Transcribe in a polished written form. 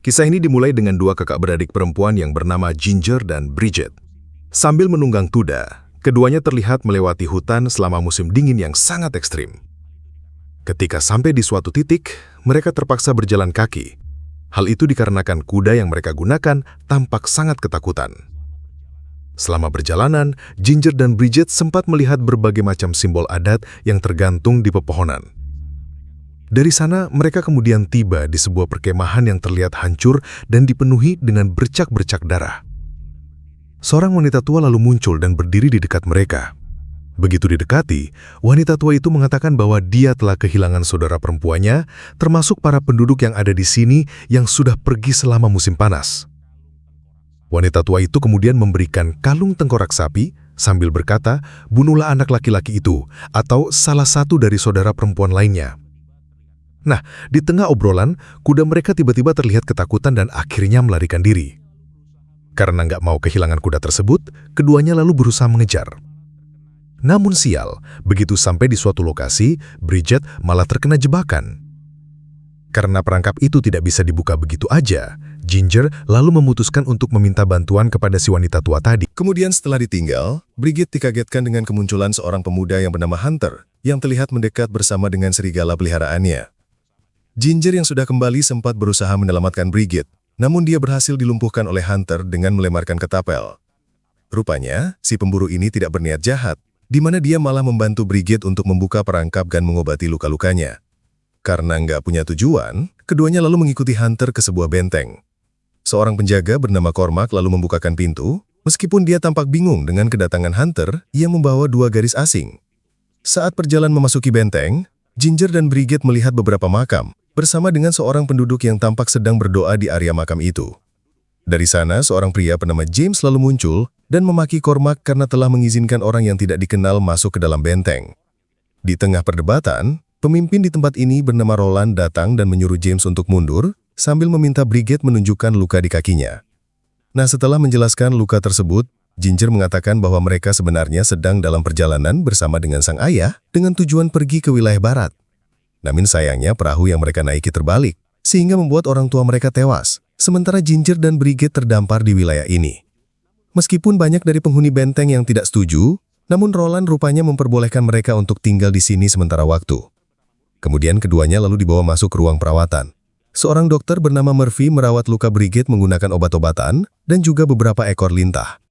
Kisah ini dimulai dengan dua kakak beradik perempuan yang bernama Ginger dan Bridget. Sambil menunggang kuda, keduanya terlihat melewati hutan selama musim dingin yang sangat ekstrim. Ketika sampai di suatu titik, mereka terpaksa berjalan kaki. Hal itu dikarenakan kuda yang mereka gunakan tampak sangat ketakutan. Selama perjalanan, Ginger dan Bridget sempat melihat berbagai macam simbol adat yang tergantung di pepohonan. Dari sana, mereka kemudian tiba di sebuah perkemahan yang terlihat hancur dan dipenuhi dengan bercak-bercak darah. Seorang wanita tua lalu muncul dan berdiri di dekat mereka. Begitu didekati, wanita tua itu mengatakan bahwa dia telah kehilangan saudara perempuannya, termasuk para penduduk yang ada di sini yang sudah pergi selama musim panas. Wanita tua itu kemudian memberikan kalung tengkorak sapi sambil berkata, "Bunuhlah anak laki-laki itu atau salah satu dari saudara perempuan lainnya." Nah, di tengah obrolan, kuda mereka tiba-tiba terlihat ketakutan dan akhirnya melarikan diri. Karena nggak mau kehilangan kuda tersebut, keduanya lalu berusaha mengejar. Namun sial, begitu sampai di suatu lokasi, Bridget malah terkena jebakan. Karena perangkap itu tidak bisa dibuka begitu aja, Ginger lalu memutuskan untuk meminta bantuan kepada si wanita tua tadi. Kemudian setelah ditinggal, Bridget dikagetkan dengan kemunculan seorang pemuda yang bernama Hunter, yang terlihat mendekat bersama dengan serigala peliharaannya. Ginger yang sudah kembali sempat berusaha menyelamatkan Bridget, namun dia berhasil dilumpuhkan oleh Hunter dengan melemarkan ketapel. Rupanya, si pemburu ini tidak berniat jahat, di mana dia malah membantu Bridget untuk membuka perangkap dan mengobati luka-lukanya. Karena nggak punya tujuan, keduanya lalu mengikuti Hunter ke sebuah benteng. Seorang penjaga bernama Cormac lalu membukakan pintu, meskipun dia tampak bingung dengan kedatangan Hunter yang membawa dua garis asing. Saat perjalanan memasuki benteng, Ginger dan Bridget melihat beberapa makam, bersama dengan seorang penduduk yang tampak sedang berdoa di area makam itu. Dari sana, seorang pria bernama James lalu muncul dan memaki Cormac karena telah mengizinkan orang yang tidak dikenal masuk ke dalam benteng. Di tengah perdebatan, pemimpin di tempat ini bernama Roland datang dan menyuruh James untuk mundur, sambil meminta Bridget menunjukkan luka di kakinya. Nah, setelah menjelaskan luka tersebut, Ginger mengatakan bahwa mereka sebenarnya sedang dalam perjalanan bersama dengan sang ayah dengan tujuan pergi ke wilayah barat. Namun sayangnya perahu yang mereka naiki terbalik, sehingga membuat orang tua mereka tewas, sementara Ginger dan Bridget terdampar di wilayah ini. Meskipun banyak dari penghuni benteng yang tidak setuju, namun Roland rupanya memperbolehkan mereka untuk tinggal di sini sementara waktu. Kemudian keduanya lalu dibawa masuk ke ruang perawatan. Seorang dokter bernama Murphy merawat luka Bridget menggunakan obat-obatan dan juga beberapa ekor lintah.